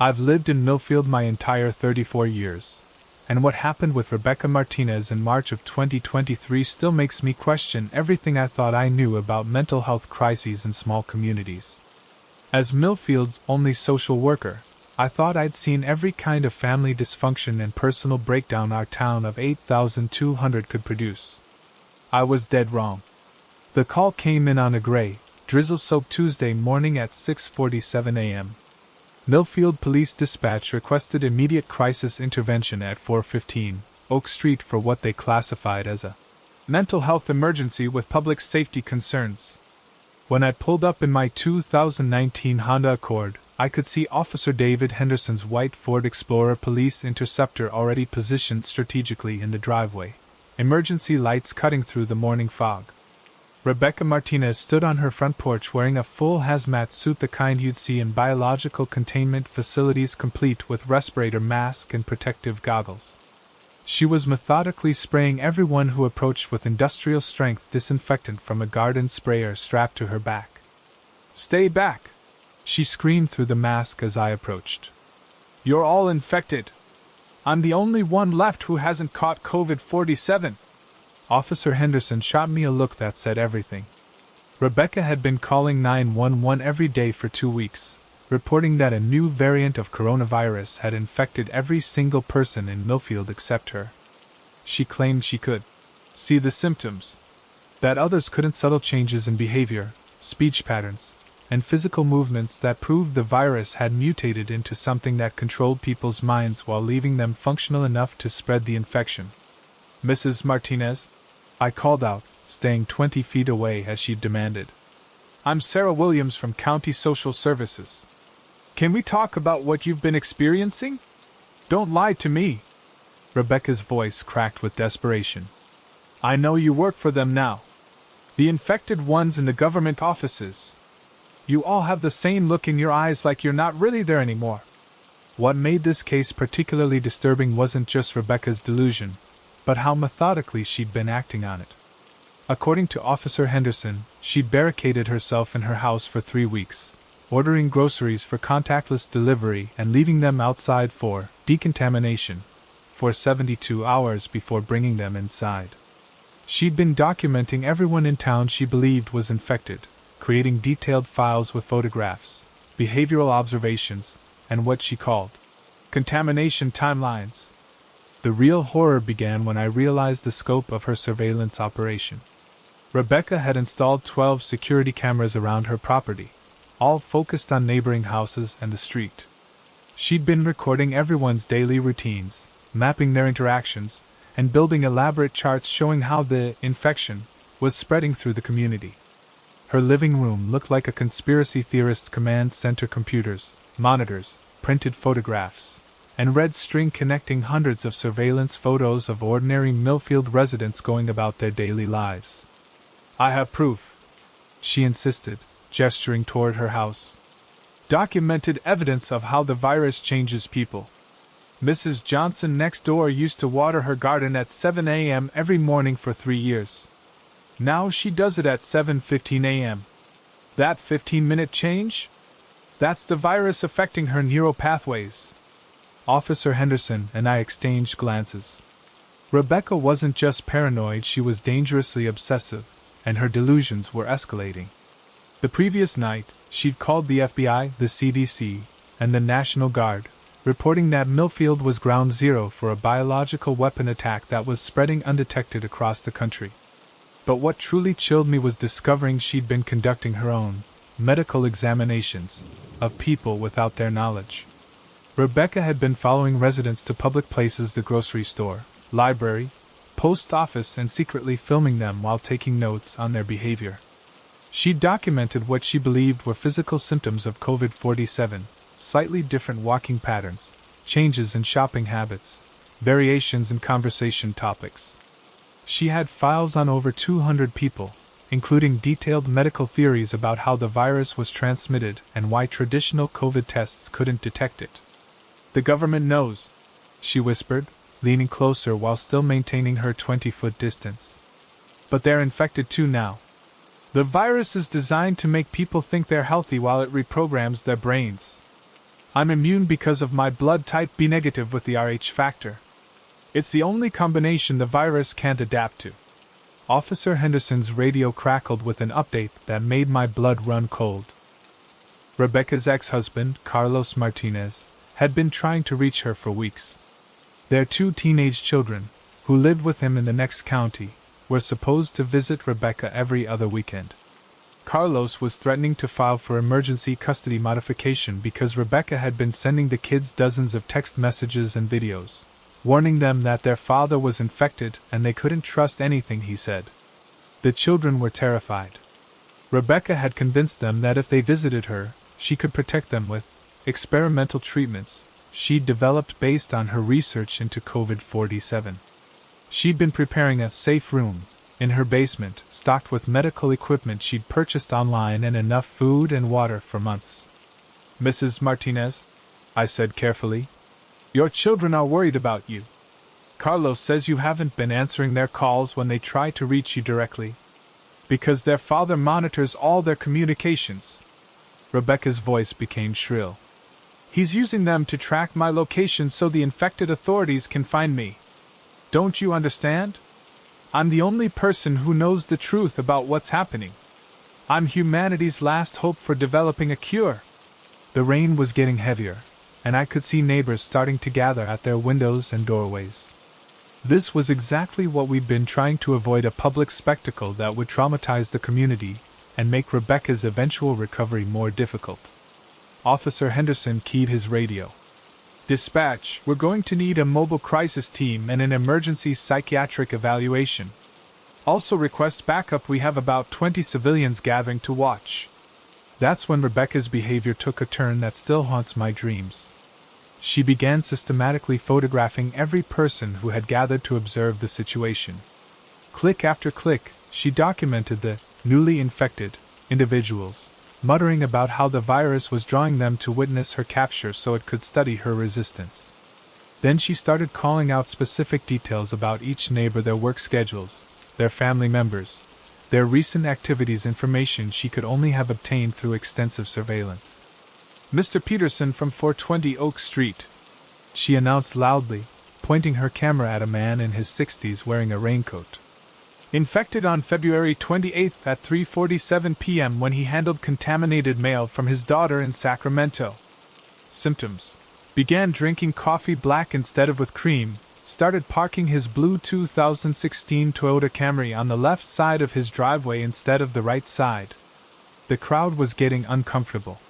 I've lived in Millfield my entire 34 years, and what happened with Rebecca Martinez in March of 2023 still makes me question everything I thought I knew about mental health crises in small communities. As Millfield's only social worker, I thought I'd seen every kind of family dysfunction and personal breakdown our town of 8,200 could produce. I was dead wrong. The call came in on a gray, drizzle-soaked Tuesday morning at 6:47 a.m. Millfield Police Dispatch requested immediate crisis intervention at 415 Oak Street for what they classified as a mental health emergency with public safety concerns. When I pulled up in my 2019 Honda Accord, I could see Officer David Henderson's white Ford Explorer Police Interceptor already positioned strategically in the driveway, emergency lights cutting through the morning fog. Rebecca Martinez stood on her front porch wearing a full hazmat suit, the kind you'd see in biological containment facilities, complete with respirator mask and protective goggles. She was methodically spraying everyone who approached with industrial-strength disinfectant from a garden sprayer strapped to her back. "Stay back!" she screamed through the mask as I approached. "You're all infected. I'm the only one left who hasn't caught COVID-47. Officer Henderson shot me a look that said everything. Rebecca had been calling 911 every day for 2 weeks, reporting that a new variant of coronavirus had infected every single person in Millfield except her. She claimed she could see the symptoms, that others couldn't. Subtle changes in behavior, speech patterns, and physical movements that proved the virus had mutated into something that controlled people's minds while leaving them functional enough to spread the infection. "Mrs. Martinez?" I called out, staying 20 feet away as she demanded. "I'm Sarah Williams from County Social Services. Can we talk about what you've been experiencing? Don't lie to me." Rebecca's voice cracked with desperation. "I know you work for them now. The infected ones in the government offices. You all have the same look in your eyes, like you're not really there anymore." What made this case particularly disturbing wasn't just Rebecca's delusion, but how methodically she'd been acting on it. According to Officer Henderson, she'd barricaded herself in her house for 3 weeks, ordering groceries for contactless delivery and leaving them outside for decontamination for 72 hours before bringing them inside. She'd been documenting everyone in town she believed was infected, creating detailed files with photographs, behavioral observations, and what she called contamination timelines. The real horror began when I realized the scope of her surveillance operation. Rebecca had installed 12 security cameras around her property, all focused on neighboring houses and the street. She'd been recording everyone's daily routines, mapping their interactions, and building elaborate charts showing how the infection was spreading through the community. Her living room looked like a conspiracy theorist's command center: computers, monitors, printed photographs, and red string connecting hundreds of surveillance photos of ordinary Millfield residents going about their daily lives. "I have proof," she insisted, gesturing toward her house. "Documented evidence of how the virus changes people. Mrs. Johnson next door used to water her garden at 7 a.m. every morning for 3 years. Now she does it at 7:15 a.m. That 15-minute change? That's the virus affecting her neural pathways." Officer Henderson and I exchanged glances. Rebecca wasn't just paranoid, she was dangerously obsessive, and her delusions were escalating. The previous night, she'd called the FBI, the CDC, and the National Guard, reporting that Millfield was ground zero for a biological weapon attack that was spreading undetected across the country. But what truly chilled me was discovering she'd been conducting her own medical examinations of people without their knowledge. Rebecca had been following residents to public places, the grocery store, library, post office, and secretly filming them while taking notes on their behavior. She documented what she believed were physical symptoms of COVID-47, slightly different walking patterns, changes in shopping habits, variations in conversation topics. She had files on over 200 people, including detailed medical theories about how the virus was transmitted and why traditional COVID tests couldn't detect it. "The government knows," she whispered, leaning closer while still maintaining her 20-foot distance. "But they're infected too now. The virus is designed to make people think they're healthy while it reprograms their brains. I'm immune because of my blood type B negative with the Rh factor. It's the only combination the virus can't adapt to. Officer Henderson's radio crackled with an update that made my blood run cold. Rebecca's ex-husband, Carlos Martinez, had been trying to reach her for weeks. Their 2 teenage children, who lived with him in the next county, were supposed to visit Rebecca every other weekend. Carlos was threatening to file for emergency custody modification because Rebecca had been sending the kids dozens of text messages and videos, warning them that their father was infected and they couldn't trust anything he said. The children were terrified. Rebecca had convinced them that if they visited her, she could protect them with experimental treatments she'd developed based on her research into COVID-47. She'd been preparing a safe room in her basement, stocked with medical equipment she'd purchased online and enough food and water for months. Mrs. Martinez, I said carefully, your children are worried about you. Carlos says you haven't been answering their calls when they try to reach you directly, because their father monitors all their communications. Rebecca's voice became shrill. He's using them to track my location so the infected authorities can find me. Don't you understand? I'm the only person who knows the truth about what's happening. I'm humanity's last hope for developing a cure. The rain was getting heavier, and I could see neighbors starting to gather at their windows and doorways. This was exactly what we'd been trying to avoid, a public spectacle that would traumatize the community and make Rebecca's eventual recovery more difficult. Officer Henderson keyed his radio. Dispatch, we're going to need a mobile crisis team and an emergency psychiatric evaluation. Also request backup, we have about 20 civilians gathering to watch. That's when Rebecca's behavior took a turn that still haunts my dreams. She began systematically photographing every person who had gathered to observe the situation. Click after click, she documented the newly infected individuals, muttering about how the virus was drawing them to witness her capture so it could study her resistance. Then she started calling out specific details about each neighbor, their work schedules, their family members, their recent activities, information she could only have obtained through extensive surveillance. Mr. Peterson from 420 Oak Street, she announced loudly, pointing her camera at a man in his 60s wearing a raincoat. Infected on February 28 at 3:47 p.m. when he handled contaminated mail from his daughter in Sacramento. Symptoms: began drinking coffee black instead of with cream, started parking his blue 2016 Toyota Camry on the left side of his driveway instead of the right side. The crowd was getting uncomfortable.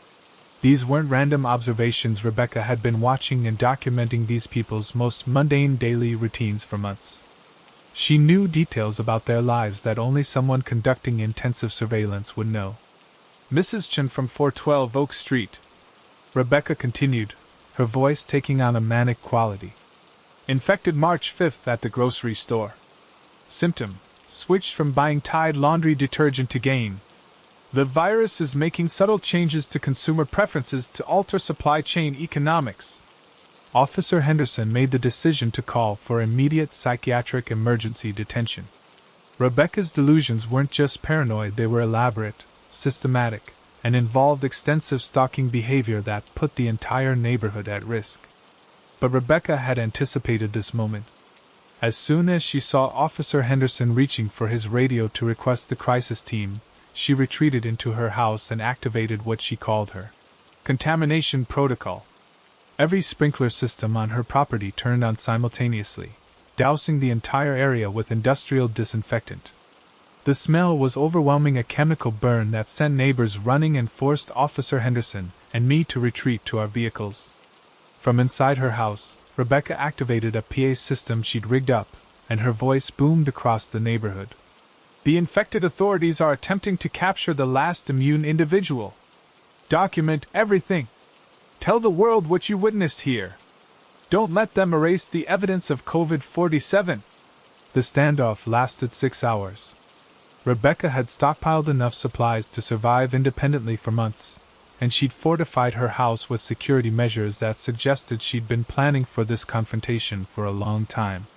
These weren't random observations. Rebecca had been watching and documenting these people's most mundane daily routines for months. She knew details about their lives that only someone conducting intensive surveillance would know. Mrs. Chen from 412 Oak Street, Rebecca continued, her voice taking on a manic quality. Infected March 5th at the grocery store. Symptom: switched from buying Tide laundry detergent to Gain. The virus is making subtle changes to consumer preferences to alter supply chain economics. Officer Henderson made the decision to call for immediate psychiatric emergency detention. Rebecca's delusions weren't just paranoid, they were elaborate, systematic, and involved extensive stalking behavior that put the entire neighborhood at risk. But Rebecca had anticipated this moment. As soon as she saw Officer Henderson reaching for his radio to request the crisis team, she retreated into her house and activated what she called her contamination protocol. Every sprinkler system on her property turned on simultaneously, dousing the entire area with industrial disinfectant. The smell was overwhelming, a chemical burn that sent neighbors running and forced Officer Henderson and me to retreat to our vehicles. From inside her house, Rebecca activated a PA system she'd rigged up, and her voice boomed across the neighborhood. The infected authorities are attempting to capture the last immune individual. Document everything. Tell the world what you witnessed here. Don't let them erase the evidence of COVID-47. The standoff lasted 6 hours. Rebecca had stockpiled enough supplies to survive independently for months, and she'd fortified her house with security measures that suggested she'd been planning for this confrontation for a long time.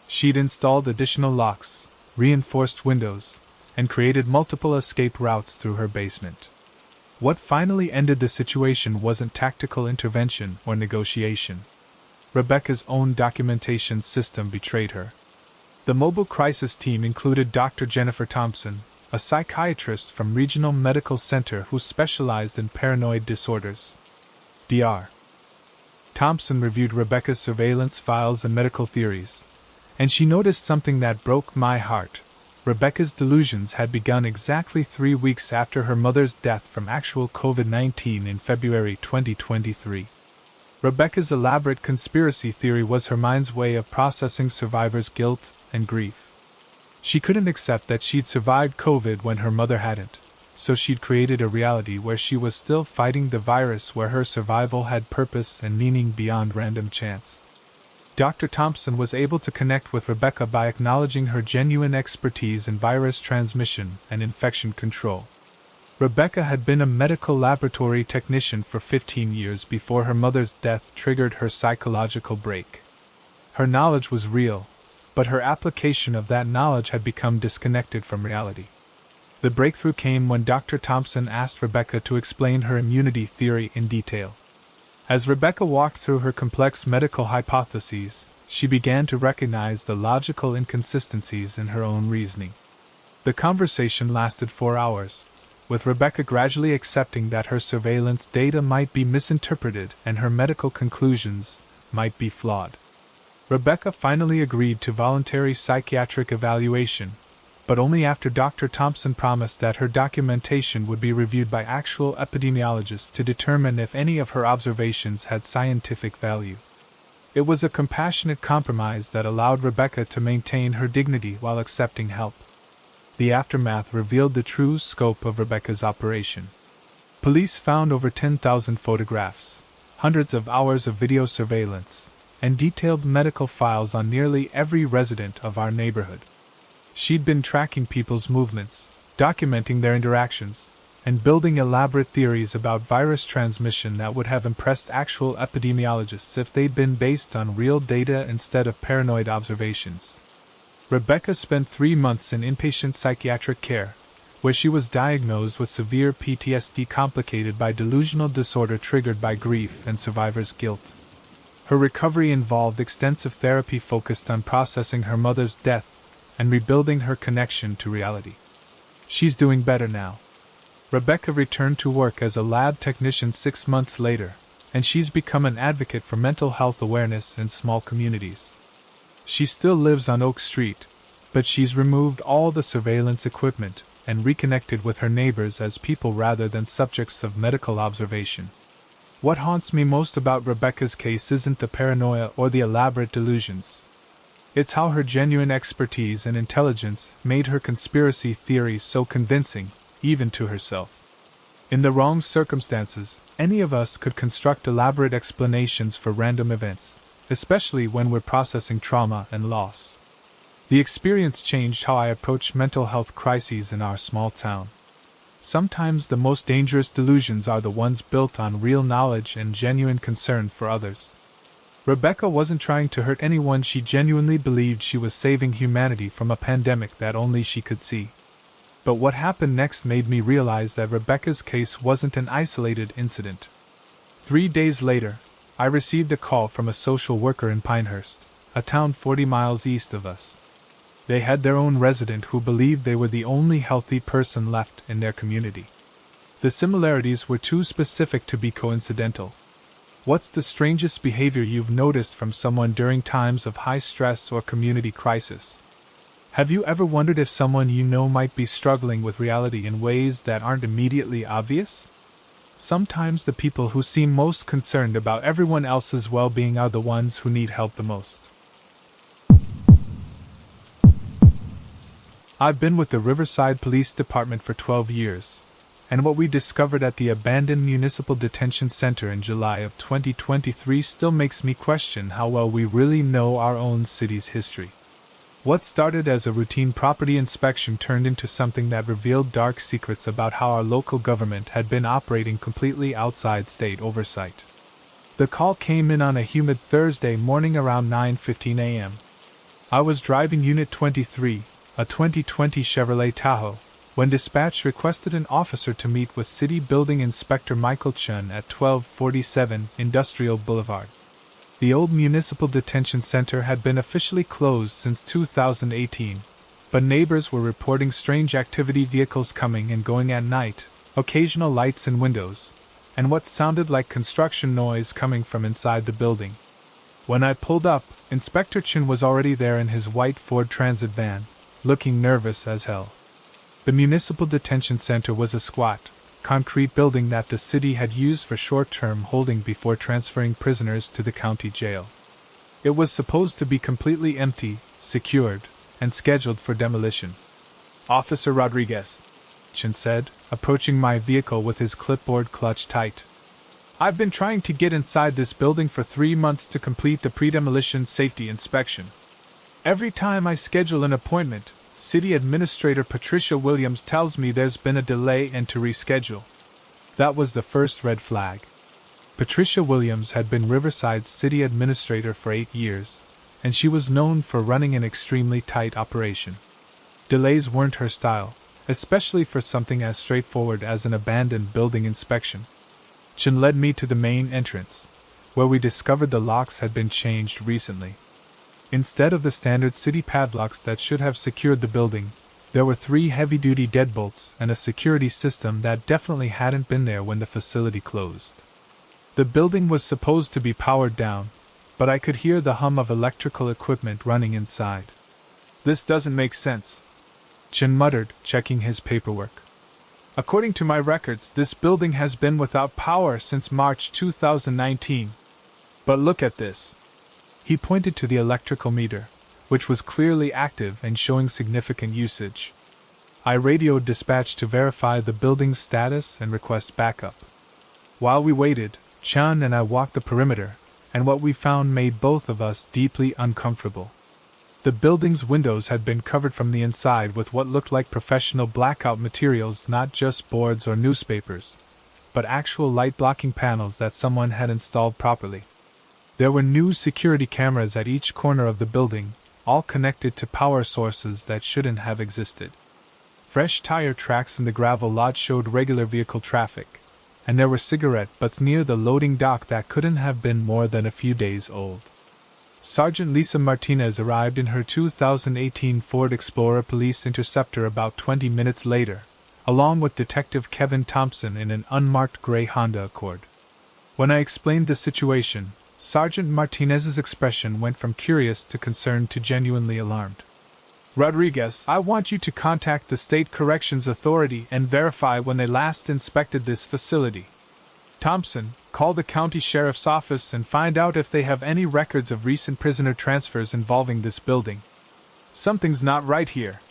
She'd installed additional locks, reinforced windows, and created multiple escape routes through her basement. What finally ended the situation wasn't tactical intervention or negotiation. Rebecca's own documentation system betrayed her. The mobile crisis team included Dr. Jennifer Thompson, a psychiatrist from Regional Medical Center who specialized in paranoid disorders. Dr. Thompson reviewed Rebecca's surveillance files and medical theories, and she noticed something that broke my heart. Rebecca's delusions had begun exactly 3 weeks after her mother's death from actual COVID-19 in February 2023. Rebecca's elaborate conspiracy theory was her mind's way of processing survivors' guilt and grief. She couldn't accept that she'd survived COVID when her mother hadn't, so she'd created a reality where she was still fighting the virus, where her survival had purpose and meaning beyond random chance. Dr. Thompson was able to connect with Rebecca by acknowledging her genuine expertise in virus transmission and infection control. Rebecca had been a medical laboratory technician for 15 years before her mother's death triggered her psychological break. Her knowledge was real, but her application of that knowledge had become disconnected from reality. The breakthrough came when Dr. Thompson asked Rebecca to explain her immunity theory in detail. As Rebecca walked through her complex medical hypotheses, she began to recognize the logical inconsistencies in her own reasoning. The conversation lasted 4 hours, with Rebecca gradually accepting that her surveillance data might be misinterpreted and her medical conclusions might be flawed. Rebecca finally agreed to voluntary psychiatric evaluation, but only after Dr. Thompson promised that her documentation would be reviewed by actual epidemiologists to determine if any of her observations had scientific value. It was a compassionate compromise that allowed Rebecca to maintain her dignity while accepting help. The aftermath revealed the true scope of Rebecca's operation. Police found over 10,000 photographs, hundreds of hours of video surveillance, and detailed medical files on nearly every resident of our neighborhood. She'd been tracking people's movements, documenting their interactions, and building elaborate theories about virus transmission that would have impressed actual epidemiologists if they'd been based on real data instead of paranoid observations. Rebecca spent 3 months in inpatient psychiatric care, where she was diagnosed with severe PTSD complicated by delusional disorder triggered by grief and survivor's guilt. Her recovery involved extensive therapy focused on processing her mother's death and rebuilding her connection to reality. She's doing better now. Rebecca returned to work as a lab technician 6 months later, and she's become an advocate for mental health awareness in small communities. She still lives on Oak Street, but she's removed all the surveillance equipment and reconnected with her neighbors as people rather than subjects of medical observation. What haunts me most about Rebecca's case isn't the paranoia or the elaborate delusions. It's how her genuine expertise and intelligence made her conspiracy theories so convincing, even to herself. In the wrong circumstances, any of us could construct elaborate explanations for random events, especially when we're processing trauma and loss. The experience changed how I approach mental health crises in our small town. Sometimes the most dangerous delusions are the ones built on real knowledge and genuine concern for others. Rebecca wasn't trying to hurt anyone. She genuinely believed she was saving humanity from a pandemic that only she could see. But what happened next made me realize that Rebecca's case wasn't an isolated incident. 3 days later, I received a call from a social worker in Pinehurst, a town 40 miles east of us. They had their own resident who believed they were the only healthy person left in their community. The similarities were too specific to be coincidental. What's the strangest behavior you've noticed from someone during times of high stress or community crisis? Have you ever wondered if someone you know might be struggling with reality in ways that aren't immediately obvious? Sometimes the people who seem most concerned about everyone else's well-being are the ones who need help the most. I've been with the Riverside Police Department for 12 years, and what we discovered at the abandoned municipal detention center in July of 2023 still makes me question how well we really know our own city's history. What started as a routine property inspection turned into something that revealed dark secrets about how our local government had been operating completely outside state oversight. The call came in on a humid Thursday morning around 9:15 a.m. I was driving Unit 23, a 2020 Chevrolet Tahoe, when dispatch requested an officer to meet with City Building Inspector Michael Chun at 1247 Industrial Boulevard. The old Municipal Detention Center had been officially closed since 2018, but neighbors were reporting strange activity, vehicles coming and going at night, occasional lights in windows, and what sounded like construction noise coming from inside the building. When I pulled up, Inspector Chun was already there in his white Ford Transit van, looking nervous as hell. The Municipal Detention Center was a squat, concrete building that the city had used for short-term holding before transferring prisoners to the county jail. It was supposed to be completely empty, secured, and scheduled for demolition. "Officer Rodriguez," Chun said, approaching my vehicle with his clipboard clutched tight. "I've been trying to get inside this building for 3 months to complete the pre-demolition safety inspection. Every time I schedule an appointment, City Administrator Patricia Williams tells me there's been a delay and to reschedule." That was the first red flag. Patricia Williams had been Riverside's city administrator for 8 years, and she was known for running an extremely tight operation. Delays weren't her style, especially for something as straightforward as an abandoned building inspection. Chun led me to the main entrance, where we discovered the locks had been changed recently. Instead of the standard city padlocks that should have secured the building, there were 3 heavy-duty deadbolts and a security system that definitely hadn't been there when the facility closed. The building was supposed to be powered down, but I could hear the hum of electrical equipment running inside. "This doesn't make sense," Chun muttered, checking his paperwork. "According to my records, this building has been without power since March 2019. But look at this." He pointed to the electrical meter, which was clearly active and showing significant usage. I radioed dispatch to verify the building's status and request backup. While we waited, Chun and I walked the perimeter, and what we found made both of us deeply uncomfortable. The building's windows had been covered from the inside with what looked like professional blackout materials, not just boards or newspapers, but actual light-blocking panels that someone had installed properly. There were new security cameras at each corner of the building, all connected to power sources that shouldn't have existed. Fresh tire tracks in the gravel lot showed regular vehicle traffic, and there were cigarette butts near the loading dock that couldn't have been more than a few days old. Sergeant Lisa Martinez arrived in her 2018 Ford Explorer Police Interceptor about 20 minutes later, along with Detective Kevin Thompson in an unmarked gray Honda Accord. When I explained the situation, Sergeant Martinez's expression went from curious to concerned to genuinely alarmed. "Rodriguez, I want you to contact the State Corrections Authority and verify when they last inspected this facility. Thompson, call the county sheriff's office and find out if they have any records of recent prisoner transfers involving this building. Something's not right here."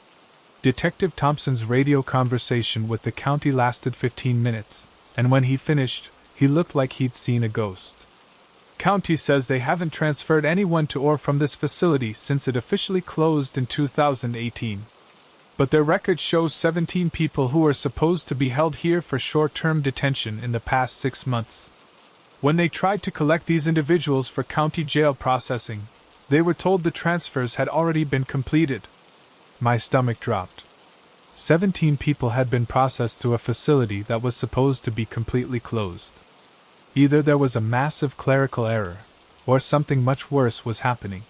Detective Thompson's radio conversation with the county lasted 15 minutes, and when he finished, he looked like he'd seen a ghost. "County says they haven't transferred anyone to or from this facility since it officially closed in 2018. But their record shows 17 people who were supposed to be held here for short-term detention in the past 6 months. When they tried to collect these individuals for county jail processing, they were told the transfers had already been completed." My stomach dropped. 17 people had been processed to a facility that was supposed to be completely closed. Either there was a massive clerical error, or something much worse was happening.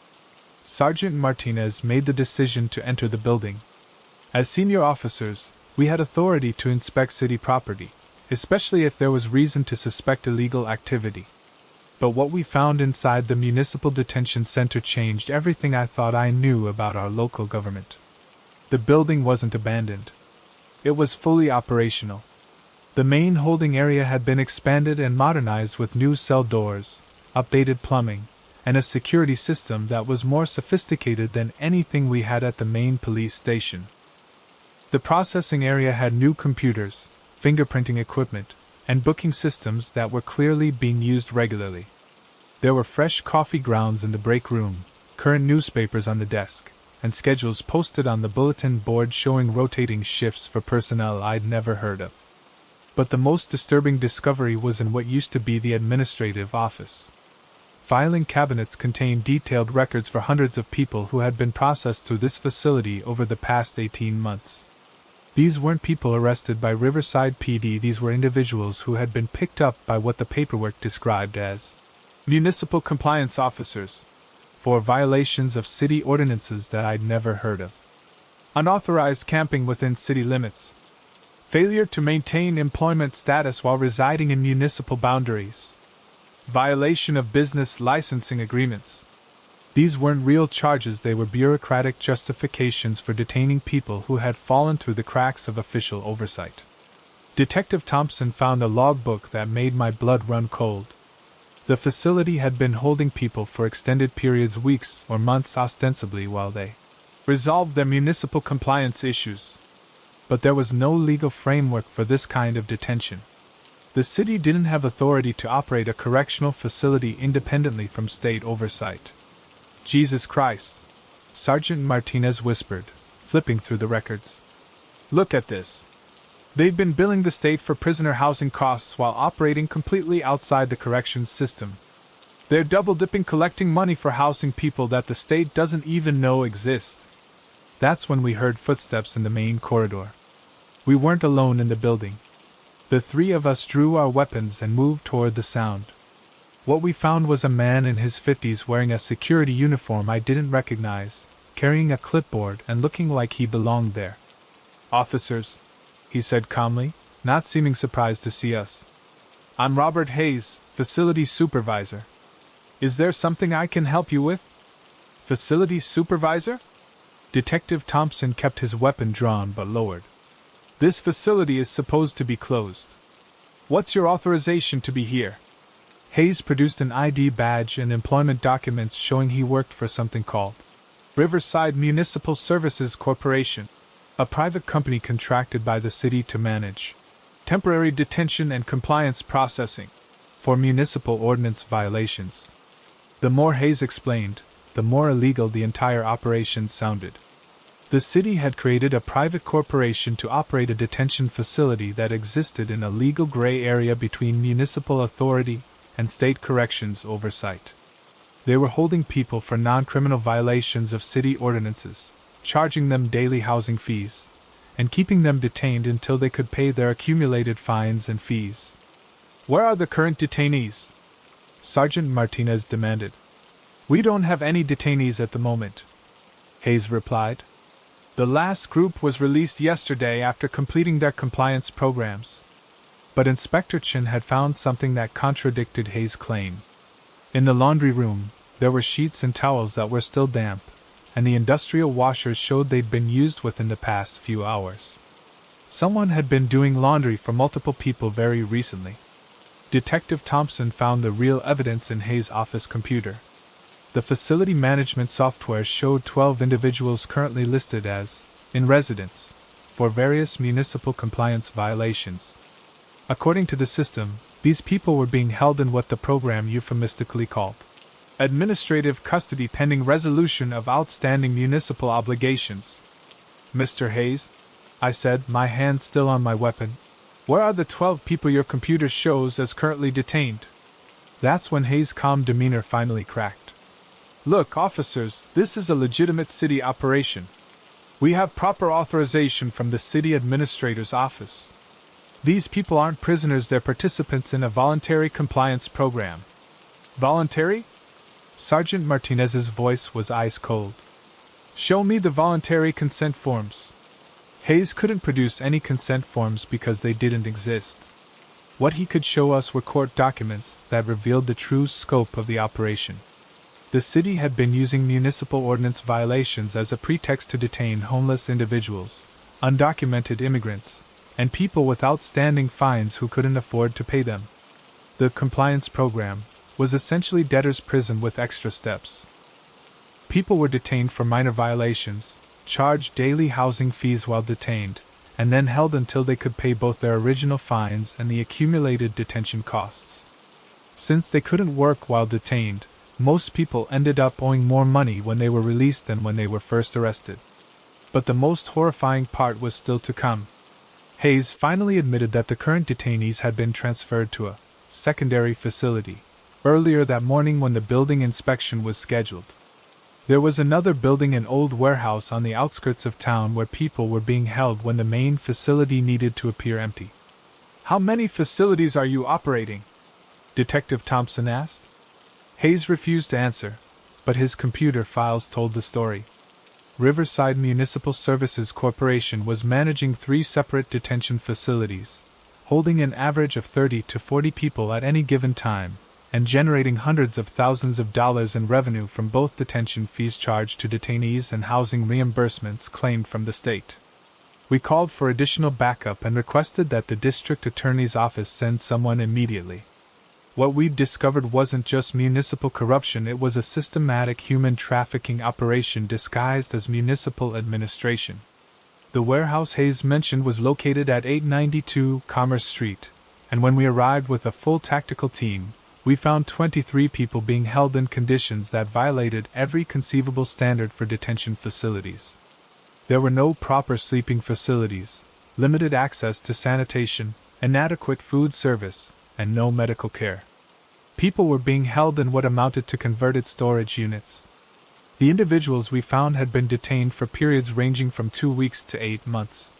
Sergeant Martinez made the decision to enter the building. As senior officers, we had authority to inspect city property, especially if there was reason to suspect illegal activity. But what we found inside the Municipal Detention Center changed everything I thought I knew about our local government. The building wasn't abandoned. It was fully operational. The main holding area had been expanded and modernized with new cell doors, updated plumbing, and a security system that was more sophisticated than anything we had at the main police station. The processing area had new computers, fingerprinting equipment, and booking systems that were clearly being used regularly. There were fresh coffee grounds in the break room, current newspapers on the desk, and schedules posted on the bulletin board showing rotating shifts for personnel I'd never heard of. But the most disturbing discovery was in what used to be the administrative office. Filing cabinets contained detailed records for hundreds of people who had been processed through this facility over the past 18 months. These weren't people arrested by Riverside PD, these were individuals who had been picked up by what the paperwork described as municipal compliance officers for violations of city ordinances that I'd never heard of. Unauthorized camping within city limits, failure to maintain employment status while residing in municipal boundaries, violation of business licensing agreements. These weren't real charges, they were bureaucratic justifications for detaining people who had fallen through the cracks of official oversight. Detective Thompson found a logbook that made my blood run cold. The facility had been holding people for extended periods, weeks or months, ostensibly while they resolved their municipal compliance issues. But there was no legal framework for this kind of detention. The city didn't have authority to operate a correctional facility independently from state oversight. Jesus Christ, Sergeant Martinez whispered, flipping through the records. Look at this. They've been billing the state for prisoner housing costs while operating completely outside the corrections system. They're double-dipping, collecting money for housing people that the state doesn't even know exist. That's when we heard footsteps in the main corridor. We weren't alone in the building. The three of us drew our weapons and moved toward the sound. What we found was a man in his 50s wearing a security uniform I didn't recognize, carrying a clipboard and looking like he belonged there. "Officers," he said calmly, not seeming surprised to see us. "I'm Robert Hayes, facility supervisor. Is there something I can help you with?" "Facility supervisor?" Detective Thompson kept his weapon drawn but lowered. "This facility is supposed to be closed. What's your authorization to be here?" Hayes produced an ID badge and employment documents showing he worked for something called Riverside Municipal Services Corporation, a private company contracted by the city to manage temporary detention and compliance processing for municipal ordinance violations. The more Hayes explained, the more illegal the entire operation sounded. The city had created a private corporation to operate a detention facility that existed in a legal gray area between municipal authority and state corrections oversight. They were holding people for non-criminal violations of city ordinances, charging them daily housing fees, and keeping them detained until they could pay their accumulated fines and fees. "Where are the current detainees?" Sergeant Martinez demanded. "We don't have any detainees at the moment," Hayes replied. "The last group was released yesterday after completing their compliance programs." But Inspector Chin had found something that contradicted Hayes' claim. In the laundry room, there were sheets and towels that were still damp, and the industrial washers showed they'd been used within the past few hours. Someone had been doing laundry for multiple people very recently. Detective Thompson found the real evidence in Hayes' office computer. The facility management software showed 12 individuals currently listed as in residence for various municipal compliance violations. According to the system, these people were being held in what the program euphemistically called administrative custody pending resolution of outstanding municipal obligations. "Mr. Hayes," I said, my hand still on my weapon, "where are the 12 people your computer shows as currently detained?" That's when Hayes' calm demeanor finally cracked. "Look, officers, this is a legitimate city operation. We have proper authorization from the city administrator's office. These people aren't prisoners, they're participants in a voluntary compliance program." "Voluntary?" Sergeant Martinez's voice was ice cold. "Show me the voluntary consent forms." Hayes couldn't produce any consent forms because they didn't exist. What he could show us were court documents that revealed the true scope of the operation. The city had been using municipal ordinance violations as a pretext to detain homeless individuals, undocumented immigrants, and people with outstanding fines who couldn't afford to pay them. The compliance program was essentially debtor's prison with extra steps. People were detained for minor violations, charged daily housing fees while detained, and then held until they could pay both their original fines and the accumulated detention costs. Since they couldn't work while detained, most people ended up owing more money when they were released than when they were first arrested. But the most horrifying part was still to come. Hayes finally admitted that the current detainees had been transferred to a secondary facility earlier that morning when the building inspection was scheduled. There was another building, an old warehouse on the outskirts of town where people were being held when the main facility needed to appear empty. "How many facilities are you operating?" Detective Thompson asked. Hayes refused to answer, but his computer files told the story. Riverside Municipal Services Corporation was managing 3 separate detention facilities, holding an average of 30 to 40 people at any given time, and generating hundreds of thousands of dollars in revenue from both detention fees charged to detainees and housing reimbursements claimed from the state. We called for additional backup and requested that the district attorney's office send someone immediately. What we'd discovered wasn't just municipal corruption, it was a systematic human trafficking operation disguised as municipal administration. The warehouse Hayes mentioned was located at 892 Commerce Street, and when we arrived with a full tactical team, we found 23 people being held in conditions that violated every conceivable standard for detention facilities. There were no proper sleeping facilities, limited access to sanitation, inadequate food service, and no medical care. People were being held in what amounted to converted storage units. The individuals we found had been detained for periods ranging from 2 weeks to 8 months.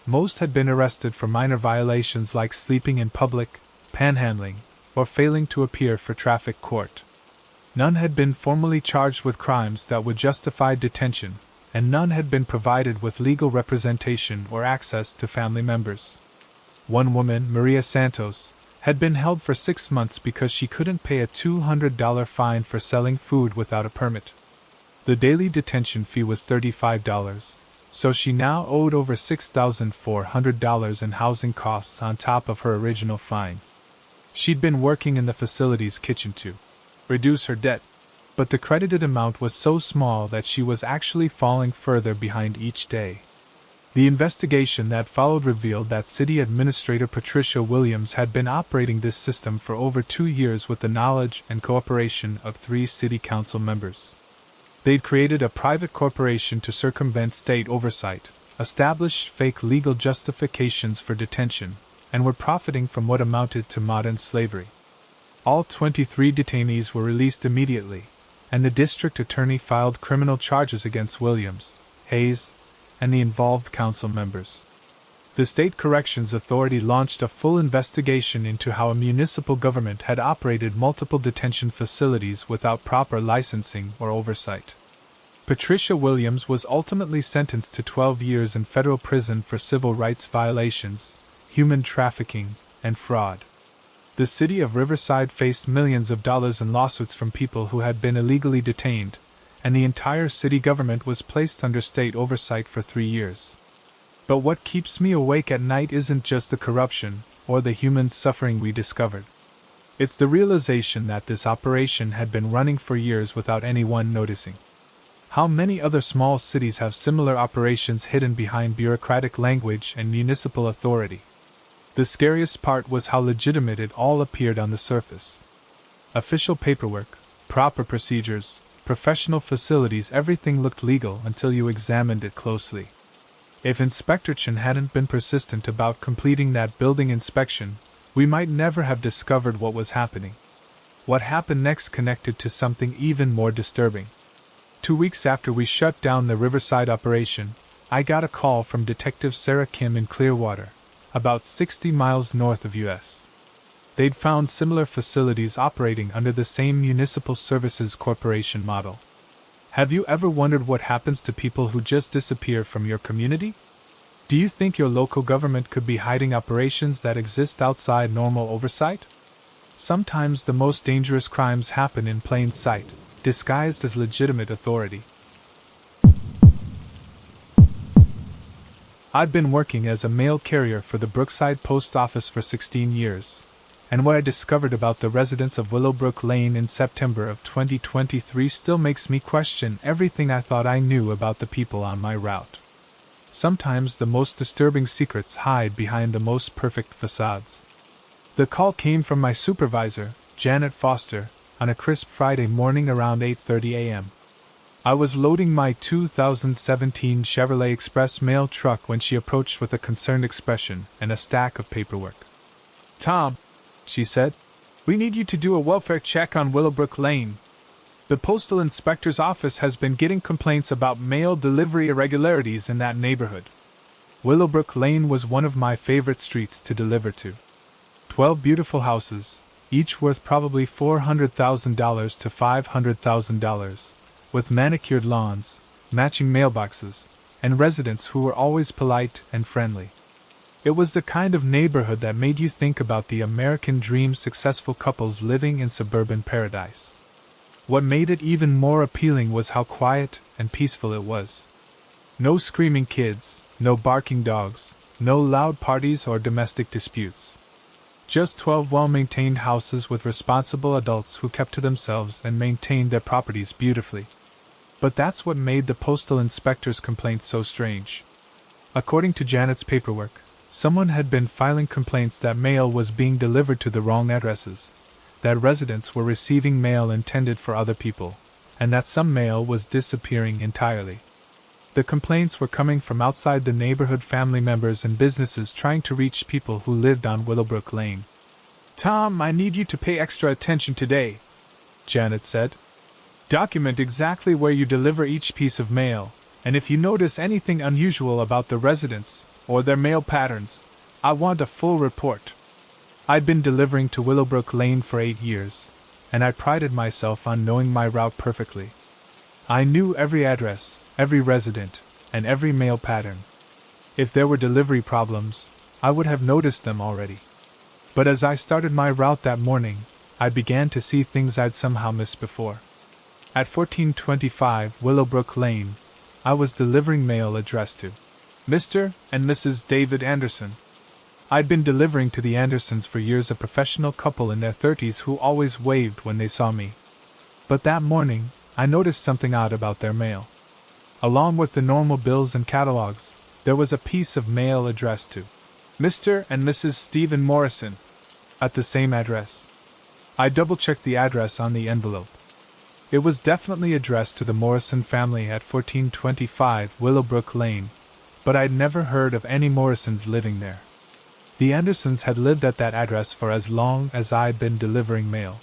Most had been arrested for minor violations like sleeping in public, panhandling, or failing to appear for traffic court. None had been formally charged with crimes that would justify detention, and none had been provided with legal representation or access to family members. One woman, Maria Santos, had been held for 6 months because she couldn't pay a $200 fine for selling food without a permit. The daily detention fee was $35, so she now owed over $6,400 in housing costs on top of her original fine. She'd been working in the facility's kitchen to reduce her debt, but the credited amount was so small that she was actually falling further behind each day. The investigation that followed revealed that City Administrator Patricia Williams had been operating this system for over 2 years with the knowledge and cooperation of 3 city council members. They'd created a private corporation to circumvent state oversight, established fake legal justifications for detention, and were profiting from what amounted to modern slavery. All 23 detainees were released immediately, and the district attorney filed criminal charges against Williams, Hayes, and the involved council members. The State Corrections Authority launched a full investigation into how a municipal government had operated multiple detention facilities without proper licensing or oversight. Patricia Williams was ultimately sentenced to 12 years in federal prison for civil rights violations, human trafficking, and fraud. The city of Riverside faced millions of dollars in lawsuits from people who had been illegally detained, and the entire city government was placed under state oversight for 3 years. But what keeps me awake at night isn't just the corruption or the human suffering we discovered. It's the realization that this operation had been running for years without anyone noticing. How many other small cities have similar operations hidden behind bureaucratic language and municipal authority? The scariest part was how legitimate it all appeared on the surface. Official paperwork, proper procedures, professional facilities, everything looked legal until you examined it closely. If Inspector Chen hadn't been persistent about completing that building inspection, we might never have discovered what was happening. What happened next connected to something even more disturbing. 2 weeks after we shut down the Riverside operation, I got a call from Detective Sarah Kim in Clearwater, about 60 miles north of US. They'd found similar facilities operating under the same Municipal Services Corporation model. Have you ever wondered what happens to people who just disappear from your community? Do you think your local government could be hiding operations that exist outside normal oversight? Sometimes the most dangerous crimes happen in plain sight, disguised as legitimate authority. I'd been working as a mail carrier for the Brookside Post Office for 16 years, and what I discovered about the residents of Willowbrook Lane in September of 2023 still makes me question everything I thought I knew about the people on my route. Sometimes the most disturbing secrets hide behind the most perfect facades. The call came from my supervisor, Janet Foster, on a crisp Friday morning around 8:30 a.m. I was loading my 2017 Chevrolet Express mail truck when she approached with a concerned expression and a stack of paperwork. "Tom," she said, "we need you to do a welfare check on Willowbrook Lane." The postal inspector's office has been getting complaints about mail delivery irregularities in that neighborhood. Willowbrook Lane was one of my favorite streets to deliver to. 12 beautiful houses, each worth probably $400,000 to $500,000, with manicured lawns, matching mailboxes, and residents who were always polite and friendly. It was the kind of neighborhood that made you think about the American dream, successful couples living in suburban paradise. What made it even more appealing was how quiet and peaceful it was. No screaming kids, no barking dogs, no loud parties or domestic disputes. Just 12 well-maintained houses with responsible adults who kept to themselves and maintained their properties beautifully. But that's what made the postal inspector's complaints so strange. According to Janet's paperwork, someone had been filing complaints that mail was being delivered to the wrong addresses, that residents were receiving mail intended for other people, and that some mail was disappearing entirely. The complaints were coming from outside the neighborhood, family members and businesses trying to reach people who lived on Willowbrook Lane. "Tom, I need you to pay extra attention today," Janet said. "Document exactly where you deliver each piece of mail, and if you notice anything unusual about the residents or their mail patterns, I want a full report." I'd been delivering to Willowbrook Lane for 8 years, and I prided myself on knowing my route perfectly. I knew every address, every resident, and every mail pattern. If there were delivery problems, I would have noticed them already. But as I started my route that morning, I began to see things I'd somehow missed before. At 1425 Willowbrook Lane, I was delivering mail addressed to Mr. and Mrs. David Anderson. I'd been delivering to the Andersons for years, a professional couple in their 30s who always waved when they saw me. But that morning, I noticed something odd about their mail. Along with the normal bills and catalogs, there was a piece of mail addressed to Mr. and Mrs. Stephen Morrison, at the same address. I double-checked the address on the envelope. It was definitely addressed to the Morrison family at 1425 Willowbrook Lane, but I'd never heard of any Morrisons living there. The Andersons had lived at that address for as long as I'd been delivering mail.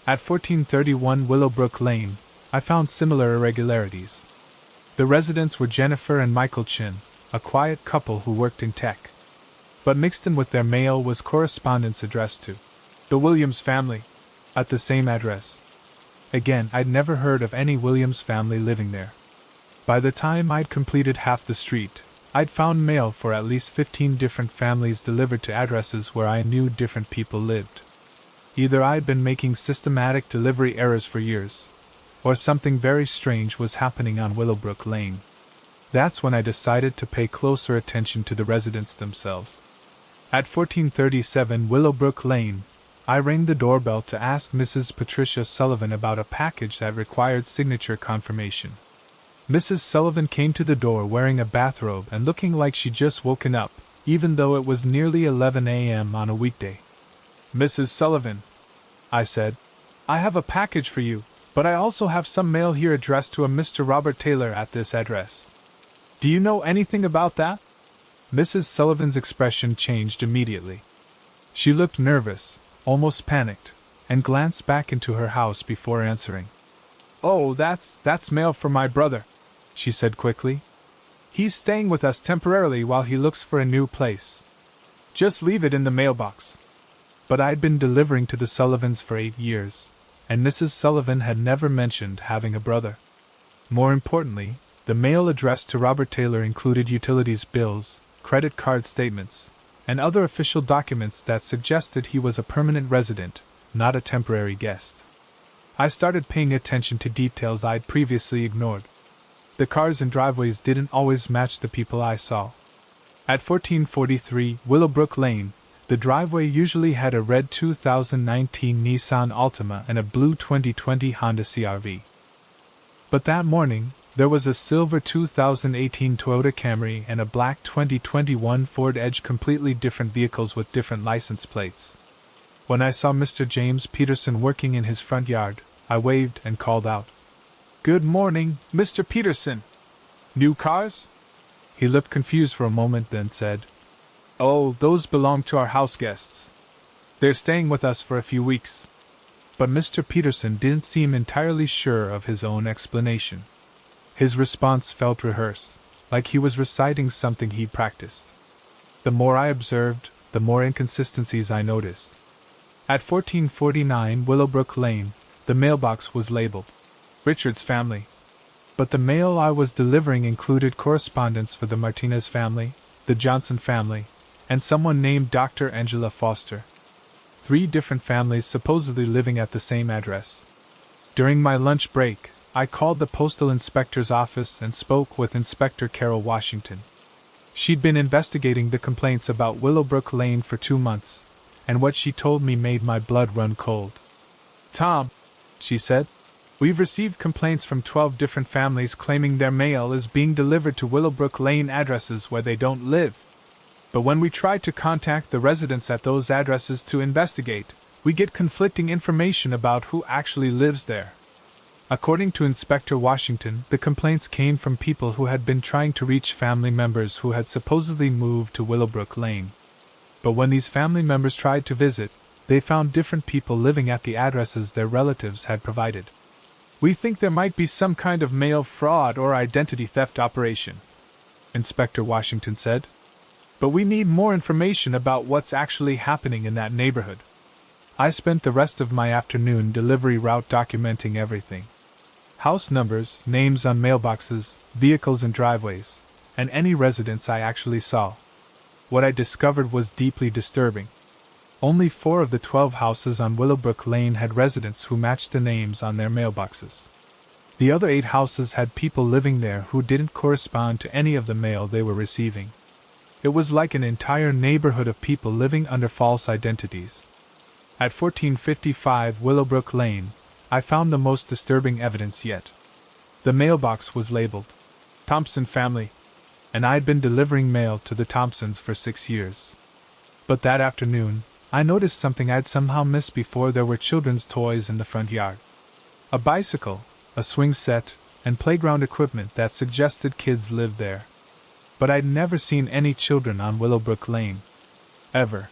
At 1431 Willowbrook Lane, I found similar irregularities. The residents were Jennifer and Michael Chin, a quiet couple who worked in tech. But mixed in with their mail was correspondence addressed to the Williams family, at the same address. Again, I'd never heard of any Williams family living there. By the time I'd completed half the street, I'd found mail for at least 15 different families delivered to addresses where I knew different people lived. Either I'd been making systematic delivery errors for years, or something very strange was happening on Willowbrook Lane. That's when I decided to pay closer attention to the residents themselves. At 1437 Willowbrook Lane, I rang the doorbell to ask Mrs. Patricia Sullivan about a package that required signature confirmation. Mrs. Sullivan came to the door wearing a bathrobe and looking like she'd just woken up, even though it was nearly 11 a.m. on a weekday. "Mrs. Sullivan," I said, "I have a package for you, but I also have some mail here addressed to a Mr. Robert Taylor at this address. Do you know anything about that?" Mrs. Sullivan's expression changed immediately. She looked nervous, almost panicked, and glanced back into her house before answering. "Oh, that's mail for my brother," she said quickly. "He's staying with us temporarily while he looks for a new place. Just leave it in the mailbox." But I'd been delivering to the Sullivans for 8 years, and Mrs. Sullivan had never mentioned having a brother. More importantly, the mail addressed to Robert Taylor included utilities bills, credit card statements, and other official documents that suggested he was a permanent resident, not a temporary guest. I started paying attention to details I'd previously ignored. The cars and driveways didn't always match the people I saw. At 1443 Willowbrook Lane, the driveway usually had a red 2019 Nissan Altima and a blue 2020 Honda CR-V. But that morning, there was a silver 2018 Toyota Camry and a black 2021 Ford Edge, completely different vehicles with different license plates. When I saw Mr. James Peterson working in his front yard, I waved and called out, "Good morning, Mr. Peterson. New cars?" He looked confused for a moment, then said, "Oh, those belong to our house guests. They're staying with us for a few weeks." But Mr. Peterson didn't seem entirely sure of his own explanation. His response felt rehearsed, like he was reciting something he'd practiced. The more I observed, the more inconsistencies I noticed. At 1449 Willowbrook Lane, the mailbox was labeled Richard's family. But the mail I was delivering included correspondence for the Martinez family, the Johnson family, and someone named Dr. Angela Foster. 3 different families supposedly living at the same address. During my lunch break, I called the postal inspector's office and spoke with Inspector Carol Washington. She'd been investigating the complaints about Willowbrook Lane for 2 months, and what she told me made my blood run cold. "Tom," she said, "we've received complaints from 12 different families claiming their mail is being delivered to Willowbrook Lane addresses where they don't live. But when we try to contact the residents at those addresses to investigate, we get conflicting information about who actually lives there." According to Inspector Washington, the complaints came from people who had been trying to reach family members who had supposedly moved to Willowbrook Lane. But when these family members tried to visit, they found different people living at the addresses their relatives had provided. "We think there might be some kind of mail fraud or identity theft operation," Inspector Washington said. "But we need more information about what's actually happening in that neighborhood." I spent the rest of my afternoon delivery route documenting everything. House numbers, names on mailboxes, vehicles and driveways, and any residents I actually saw. What I discovered was deeply disturbing. Only 4 of the 12 houses on Willowbrook Lane had residents who matched the names on their mailboxes. The other 8 houses had people living there who didn't correspond to any of the mail they were receiving. It was like an entire neighborhood of people living under false identities. At 1455 Willowbrook Lane, I found the most disturbing evidence yet. The mailbox was labeled Thompson Family, and I'd been delivering mail to the Thompsons for 6 years. But that afternoon, I noticed something I'd somehow missed before. There were children's toys in the front yard. A bicycle, a swing set, and playground equipment that suggested kids lived there. But I'd never seen any children on Willowbrook Lane. Ever.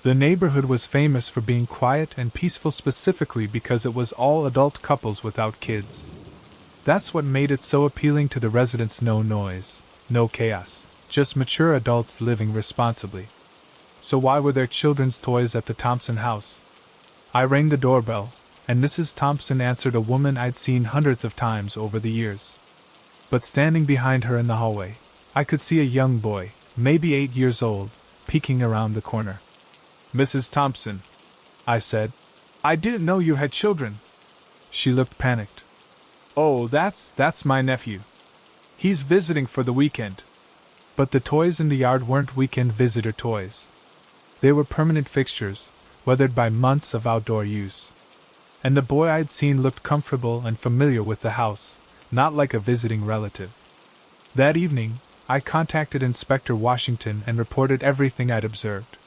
The neighborhood was famous for being quiet and peaceful, specifically because it was all adult couples without kids. That's what made it so appealing to the residents. No noise, no chaos, just mature adults living responsibly. So why were there children's toys at the Thompson house? I rang the doorbell, and Mrs. Thompson answered, a woman I'd seen hundreds of times over the years. But standing behind her in the hallway, I could see a young boy, maybe 8 years old, peeking around the corner. "Mrs. Thompson," I said, "I didn't know you had children." She looked panicked. "Oh, that's my nephew. He's visiting for the weekend." But the toys in the yard weren't weekend visitor toys. They were permanent fixtures, weathered by months of outdoor use. And the boy I'd seen looked comfortable and familiar with the house, not like a visiting relative. That evening, I contacted Inspector Washington and reported everything I'd observed.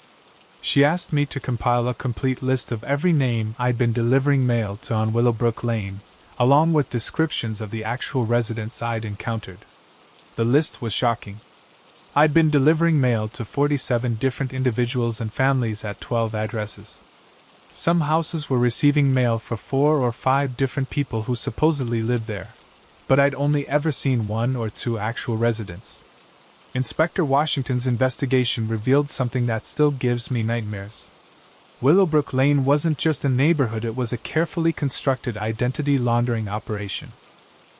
She asked me to compile a complete list of every name I'd been delivering mail to on Willowbrook Lane, along with descriptions of the actual residents I'd encountered. The list was shocking. I'd been delivering mail to 47 different individuals and families at 12 addresses. Some houses were receiving mail for 4 or 5 different people who supposedly lived there, but I'd only ever seen 1 or 2 actual residents. Inspector Washington's investigation revealed something that still gives me nightmares. Willowbrook Lane wasn't just a neighborhood, it was a carefully constructed identity laundering operation.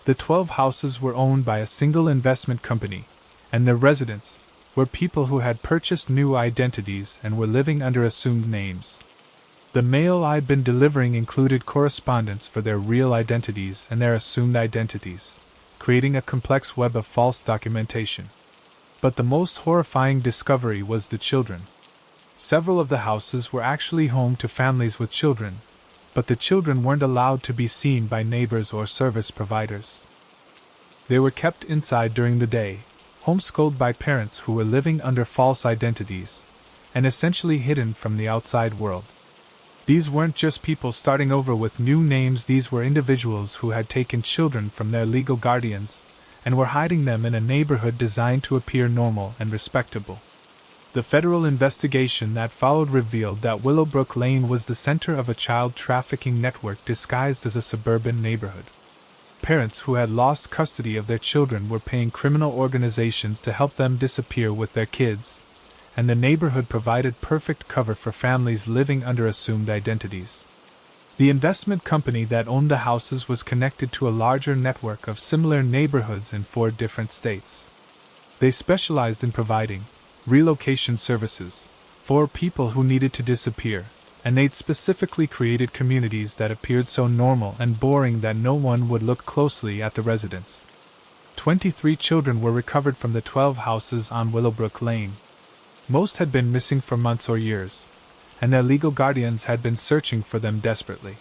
The 12 houses were owned by a single investment company, and their residents were people who had purchased new identities and were living under assumed names. The mail I'd been delivering included correspondence for their real identities and their assumed identities, creating a complex web of false documentation. But the most horrifying discovery was the children. Several of the houses were actually home to families with children, but the children weren't allowed to be seen by neighbors or service providers. They were kept inside during the day, homeschooled by parents who were living under false identities, and essentially hidden from the outside world. These weren't just people starting over with new names, these were individuals who had taken children from their legal guardians and were hiding them in a neighborhood designed to appear normal and respectable. The federal investigation that followed revealed that Willowbrook Lane was the center of a child trafficking network disguised as a suburban neighborhood. Parents who had lost custody of their children were paying criminal organizations to help them disappear with their kids, and the neighborhood provided perfect cover for families living under assumed identities. The investment company that owned the houses was connected to a larger network of similar neighborhoods in 4 different states. They specialized in providing relocation services for people who needed to disappear, and they'd specifically created communities that appeared so normal and boring that no one would look closely at the residents. 23 children were recovered from the 12 houses on Willowbrook Lane. Most had been missing for months or years, and their legal guardians had been searching for them desperately.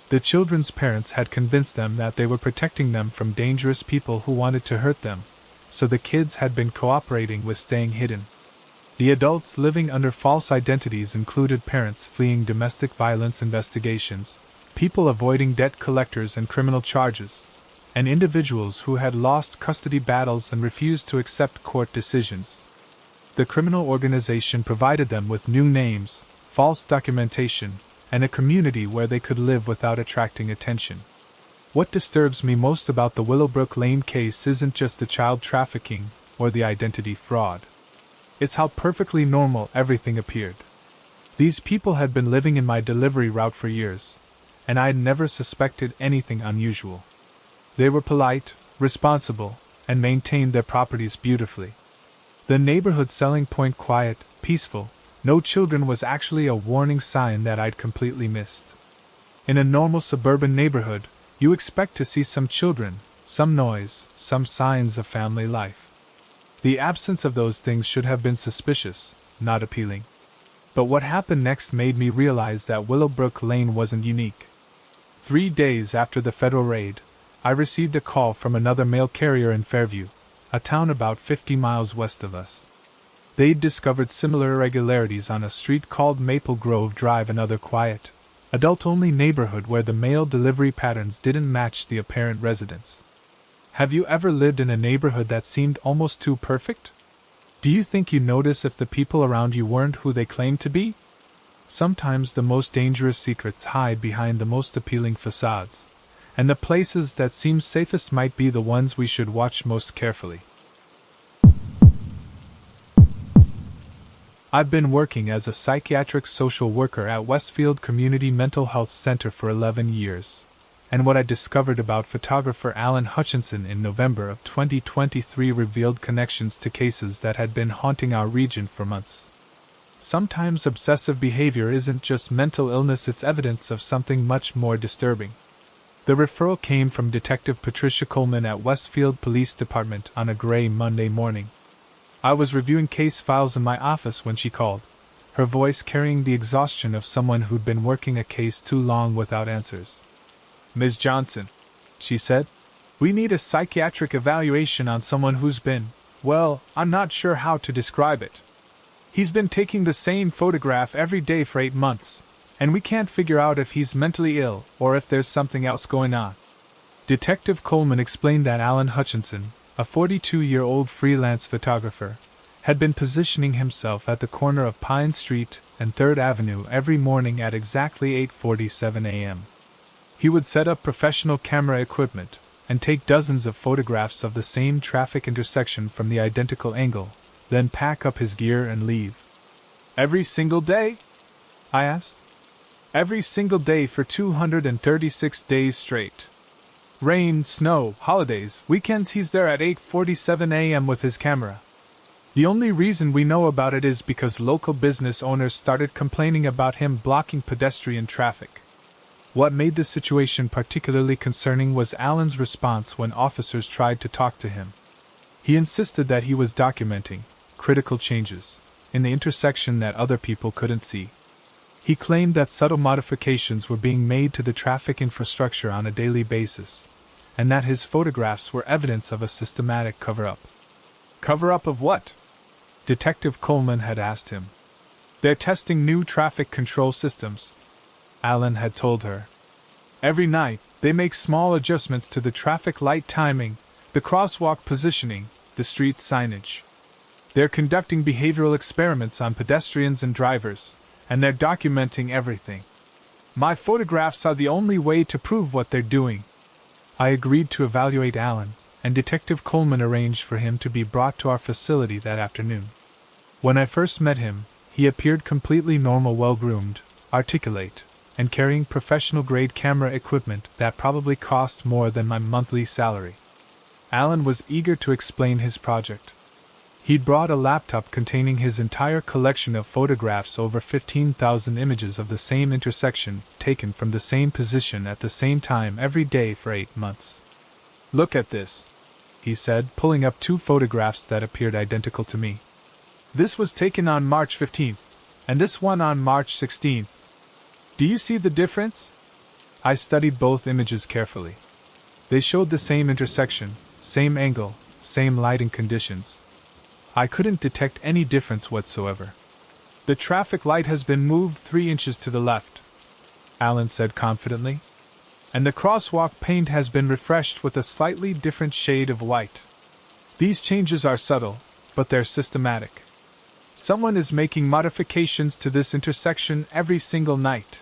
The children's parents had convinced them that they were protecting them from dangerous people who wanted to hurt them, so the kids had been cooperating with staying hidden. The adults living under false identities included parents fleeing domestic violence investigations, people avoiding debt collectors and criminal charges, and individuals who had lost custody battles and refused to accept court decisions. The criminal organization provided them with new names, false documentation, and a community where they could live without attracting attention. What disturbs me most about the Willowbrook Lane case isn't just the child trafficking or the identity fraud. It's how perfectly normal everything appeared. These people had been living in my delivery route for years, and I had never suspected anything unusual. They were polite, responsible, and maintained their properties beautifully. The neighborhood selling point quiet, peaceful, no children was actually a warning sign that I'd completely missed. In a normal suburban neighborhood, you expect to see some children, some noise, some signs of family life. The absence of those things should have been suspicious, not appealing. But what happened next made me realize that Willowbrook Lane wasn't unique. 3 days after the federal raid, I received a call from another mail carrier in Fairview, a town about 50 miles west of us. They'd discovered similar irregularities on a street called Maple Grove Drive, another quiet, adult-only neighborhood where the mail delivery patterns didn't match the apparent residents. Have you ever lived in a neighborhood that seemed almost too perfect? Do you think you notice if the people around you weren't who they claimed to be? Sometimes the most dangerous secrets hide behind the most appealing facades, and the places that seem safest might be the ones we should watch most carefully. I've been working as a psychiatric social worker at Westfield Community Mental Health Center for 11 years. And what I discovered about photographer Alan Hutchinson in November of 2023 revealed connections to cases that had been haunting our region for months. Sometimes obsessive behavior isn't just mental illness, it's evidence of something much more disturbing. The referral came from Detective Patricia Coleman at Westfield Police Department on a gray Monday morning. I was reviewing case files in my office when she called, her voice carrying the exhaustion of someone who'd been working a case too long without answers. "Ms. Johnson," she said, "we need a psychiatric evaluation on someone who's been, well, I'm not sure how to describe it. He's been taking the same photograph every day for 8 months, and we can't figure out if he's mentally ill or if there's something else going on." Detective Coleman explained that Alan Hutchinson, a 42-year-old freelance photographer, had been positioning himself at the corner of Pine Street and 3rd Avenue every morning at exactly 8:47 a.m. He would set up professional camera equipment and take dozens of photographs of the same traffic intersection from the identical angle, then pack up his gear and leave. "Every single day?" I asked. "Every single day for 236 days straight. Rain, snow, holidays, weekends, he's there at 8:47 a.m. with his camera. The only reason we know about it is because local business owners started complaining about him blocking pedestrian traffic." What made the situation particularly concerning was Alan's response when officers tried to talk to him. He insisted that he was documenting critical changes in the intersection that other people couldn't see. He claimed that subtle modifications were being made to the traffic infrastructure on a daily basis, and that his photographs were evidence of a systematic cover-up. "Cover-up of what?" Detective Coleman had asked him. "They're testing new traffic control systems," Alan had told her. "Every night, they make small adjustments to the traffic light timing, the crosswalk positioning, the street signage. They're conducting behavioral experiments on pedestrians and drivers, and they're documenting everything. My photographs are the only way to prove what they're doing. I agreed to evaluate Alan, and Detective Coleman arranged for him to be brought to our facility that afternoon. When I first met him, he appeared completely normal, well-groomed, articulate, and carrying professional-grade camera equipment that probably cost more than my monthly salary. Alan was eager to explain his project. He'd brought a laptop containing his entire collection of photographs, over 15,000 images of the same intersection, taken from the same position at the same time every day for 8 months. "Look at this," he said, pulling up 2 photographs that appeared identical to me. "This was taken on March 15th, and this one on March 16th. Do you see the difference?" I studied both images carefully. They showed the same intersection, same angle, same lighting conditions. I couldn't detect any difference whatsoever. "The traffic light has been moved 3 inches to the left," Alan said confidently. "And the crosswalk paint has been refreshed with a slightly different shade of white. These changes are subtle, but they're systematic. Someone is making modifications to this intersection every single night."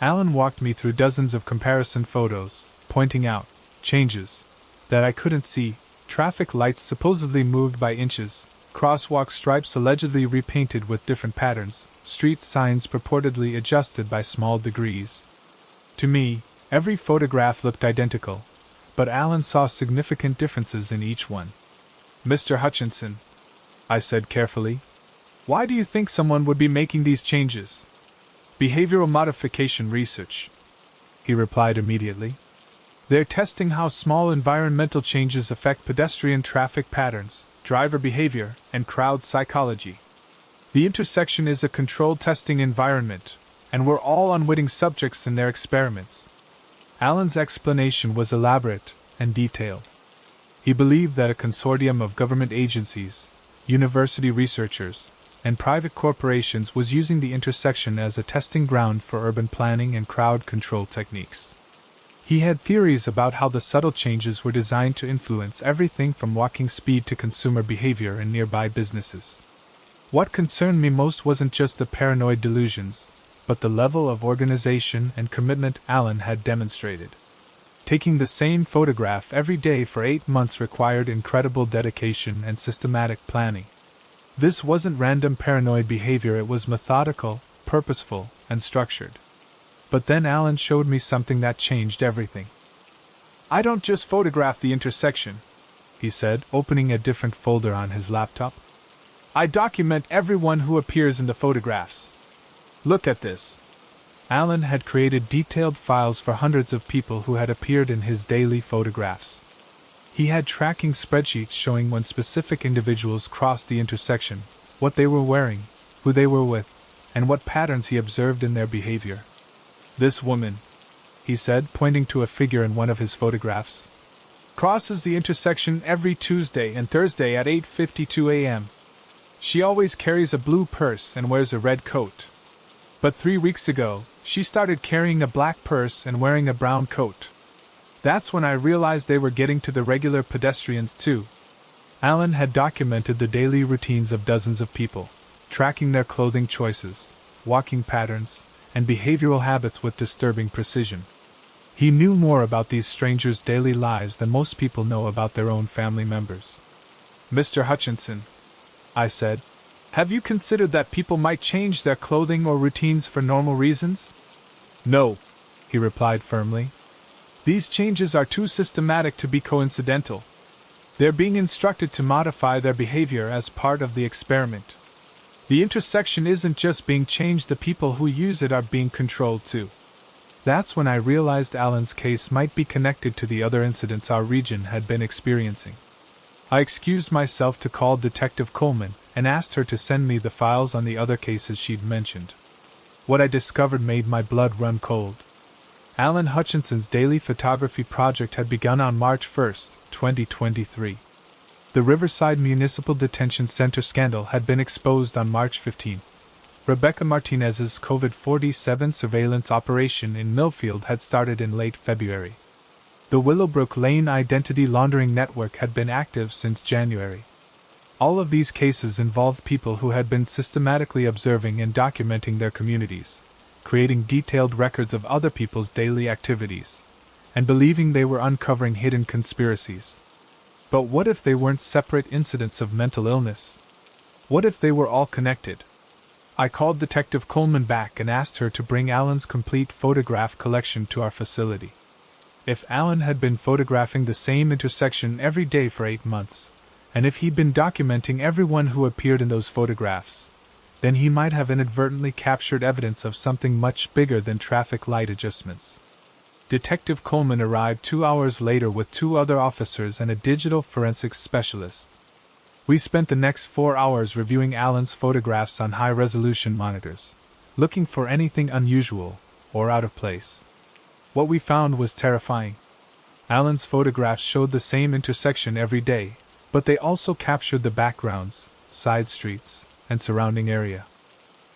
Alan walked me through dozens of comparison photos, pointing out changes that I couldn't see: traffic lights supposedly moved by inches, crosswalk stripes allegedly repainted with different patterns, street signs purportedly adjusted by small degrees. To me, every photograph looked identical, but Alan saw significant differences in each one. "Mr. Hutchinson," I said carefully, "why do you think someone would be making these changes?" "Behavioral modification research," he replied immediately. "They're testing how small environmental changes affect pedestrian traffic patterns, driver behavior, and crowd psychology. The intersection is a controlled testing environment, and we're all unwitting subjects in their experiments." Alan's explanation was elaborate and detailed. He believed that a consortium of government agencies, university researchers, and private corporations was using the intersection as a testing ground for urban planning and crowd control techniques. He had theories about how the subtle changes were designed to influence everything from walking speed to consumer behavior in nearby businesses. What concerned me most wasn't just the paranoid delusions, but the level of organization and commitment Alan had demonstrated. Taking the same photograph every day for 8 months required incredible dedication and systematic planning. This wasn't random paranoid behavior, it was methodical, purposeful, and structured. But then Alan showed me something that changed everything. "I don't just photograph the intersection," he said, opening a different folder on his laptop. "I document everyone who appears in the photographs. Look at this." Alan had created detailed files for hundreds of people who had appeared in his daily photographs. He had tracking spreadsheets showing when specific individuals crossed the intersection, what they were wearing, who they were with, and what patterns he observed in their behavior. "This woman," he said, pointing to a figure in one of his photographs, "crosses the intersection every Tuesday and Thursday at 8:52 a.m. She always carries a blue purse and wears a red coat. But 3 weeks ago, she started carrying a black purse and wearing a brown coat. That's when I realized they were getting to the regular pedestrians too." Alan had documented the daily routines of dozens of people, tracking their clothing choices, walking patterns, and behavioral habits with disturbing precision. He knew more about these strangers' daily lives than most people know about their own family members. "Mr. Hutchinson," I said, "have you considered that people might change their clothing or routines for normal reasons?" "No," he replied firmly. "These changes are too systematic to be coincidental. They're being instructed to modify their behavior as part of the experiment. The intersection isn't just being changed, the people who use it are being controlled too." That's when I realized Alan's case might be connected to the other incidents our region had been experiencing. I excused myself to call Detective Coleman and asked her to send me the files on the other cases she'd mentioned. What I discovered made my blood run cold. Alan Hutchinson's daily photography project had begun on March 1, 2023. The Riverside Municipal Detention Center scandal had been exposed on March 15. Rebecca Martinez's COVID-47 surveillance operation in Millfield had started in late February. The Willowbrook Lane identity laundering network had been active since January. All of these cases involved people who had been systematically observing and documenting their communities, creating detailed records of other people's daily activities, and believing they were uncovering hidden conspiracies. But what if they weren't separate incidents of mental illness? What if they were all connected? I called Detective Coleman back and asked her to bring Alan's complete photograph collection to our facility. If Alan had been photographing the same intersection every day for 8 months, and if he'd been documenting everyone who appeared in those photographs, then he might have inadvertently captured evidence of something much bigger than traffic light adjustments. Detective Coleman arrived 2 hours later with 2 other officers and a digital forensics specialist. We spent the next 4 hours reviewing Alan's photographs on high-resolution monitors, looking for anything unusual or out of place. What we found was terrifying. Alan's photographs showed the same intersection every day, but they also captured the backgrounds, side streets, and surrounding area.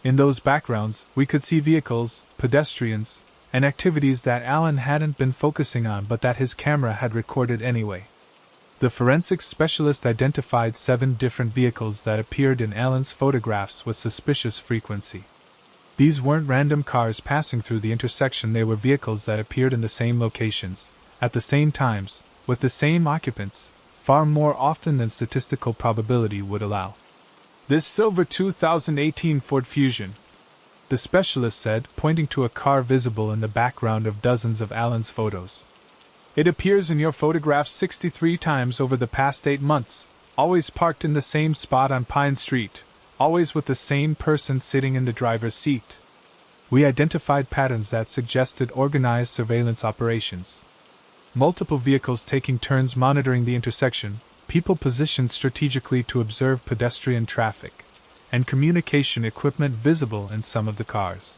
In those backgrounds, we could see vehicles, pedestrians, and activities that Alan hadn't been focusing on but that his camera had recorded anyway. The forensics specialist identified 7 different vehicles that appeared in Alan's photographs with suspicious frequency. These weren't random cars passing through the intersection, they were vehicles that appeared in the same locations, at the same times, with the same occupants, far more often than statistical probability would allow. This silver 2018 Ford Fusion, the specialist said, pointing to a car visible in the background of dozens of Alan's photos. It appears in your photographs 63 times over the past 8 months, always parked in the same spot on Pine Street, always with the same person sitting in the driver's seat. We identified patterns that suggested organized surveillance operations. Multiple vehicles taking turns monitoring the intersection, people positioned strategically to observe pedestrian traffic, and communication equipment visible in some of the cars.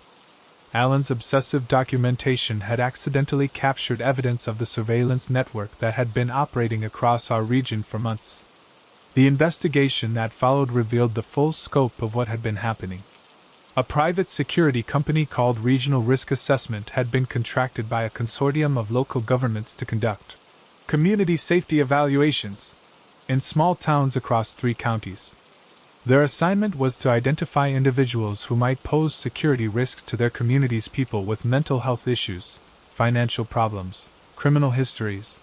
Alan's obsessive documentation had accidentally captured evidence of the surveillance network that had been operating across our region for months. The investigation that followed revealed the full scope of what had been happening. A private security company called Regional Risk Assessment had been contracted by a consortium of local governments to conduct community safety evaluations in small towns across 3 counties. Their assignment was to identify individuals who might pose security risks to their community's people with mental health issues, financial problems, criminal histories,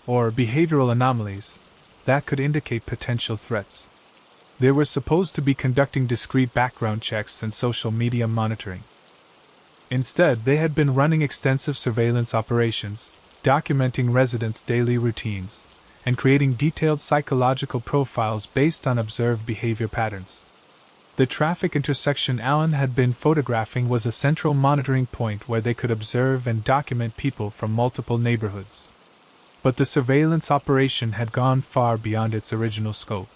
or behavioral anomalies that could indicate potential threats. They were supposed to be conducting discrete background checks and social media monitoring. Instead, they had been running extensive surveillance operations, documenting residents' daily routines, and creating detailed psychological profiles based on observed behavior patterns. The traffic intersection Alan had been photographing was a central monitoring point where they could observe and document people from multiple neighborhoods. But the surveillance operation had gone far beyond its original scope.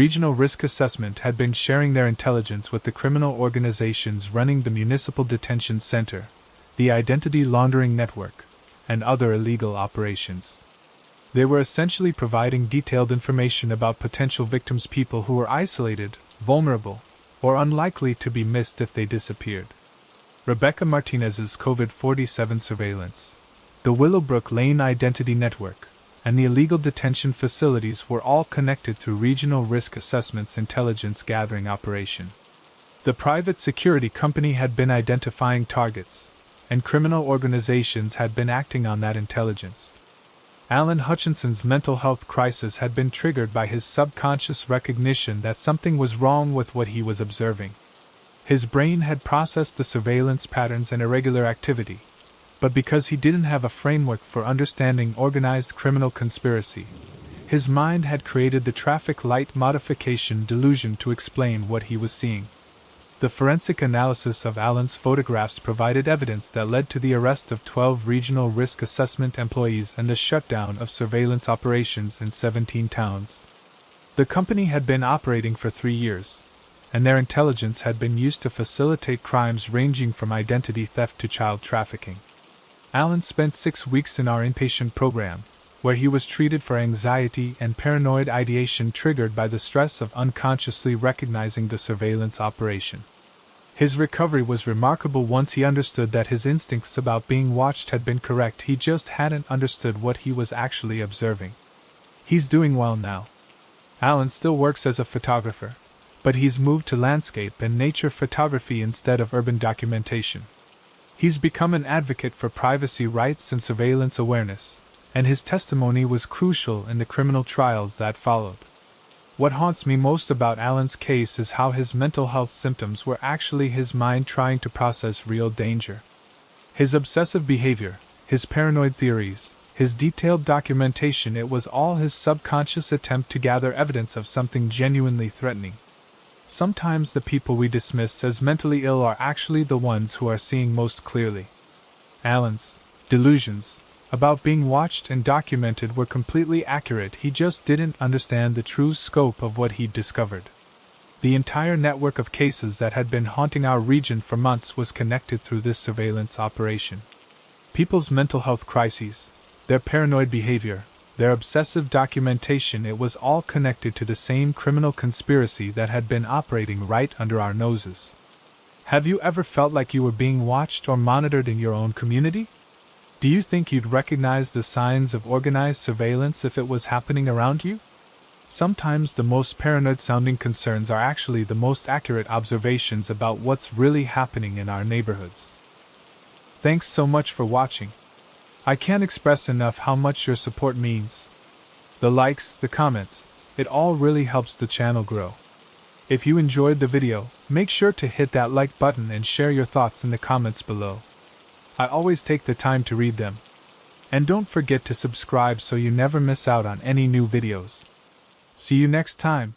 Regional Risk Assessment had been sharing their intelligence with the criminal organizations running the Municipal Detention Center, the Identity Laundering Network, and other illegal operations. They were essentially providing detailed information about potential victims, people who were isolated, vulnerable, or unlikely to be missed if they disappeared. Rebecca Martinez's COVID-47 surveillance, the Willowbrook Lane Identity Network, and the illegal detention facilities were all connected to Regional Risk Assessment's intelligence gathering operation. The private security company had been identifying targets, and criminal organizations had been acting on that intelligence. Alan Hutchinson's mental health crisis had been triggered by his subconscious recognition that something was wrong with what he was observing. His brain had processed the surveillance patterns and irregular activity, but because he didn't have a framework for understanding organized criminal conspiracy, his mind had created the traffic light modification delusion to explain what he was seeing. The forensic analysis of Alan's photographs provided evidence that led to the arrest of 12 regional risk assessment employees and the shutdown of surveillance operations in 17 towns. The company had been operating for 3 years, and their intelligence had been used to facilitate crimes ranging from identity theft to child trafficking. Alan spent 6 weeks in our inpatient program, where he was treated for anxiety and paranoid ideation triggered by the stress of unconsciously recognizing the surveillance operation. His recovery was remarkable once he understood that his instincts about being watched had been correct. He just hadn't understood what he was actually observing. He's doing well now. Alan still works as a photographer, but he's moved to landscape and nature photography instead of urban documentation. He's become an advocate for privacy rights and surveillance awareness, and his testimony was crucial in the criminal trials that followed. What haunts me most about Alan's case is how his mental health symptoms were actually his mind trying to process real danger. His obsessive behavior, his paranoid theories, his detailed documentation, it was all his subconscious attempt to gather evidence of something genuinely threatening. Sometimes the people we dismiss as mentally ill are actually the ones who are seeing most clearly. Alan's delusions about being watched and documented were completely accurate. He just didn't understand the true scope of what he'd discovered. The entire network of cases that had been haunting our region for months was connected through this surveillance operation. People's mental health crises, their paranoid behavior, their obsessive documentation, it was all connected to the same criminal conspiracy that had been operating right under our noses. Have you ever felt like you were being watched or monitored in your own community? Do you think you'd recognize the signs of organized surveillance if it was happening around you? Sometimes the most paranoid-sounding concerns are actually the most accurate observations about what's really happening in our neighborhoods. Thanks so much for watching. I can't express enough how much your support means. The likes, the comments, it all really helps the channel grow. If you enjoyed the video, make sure to hit that like button and share your thoughts in the comments below. I always take the time to read them. And don't forget to subscribe so you never miss out on any new videos. See you next time.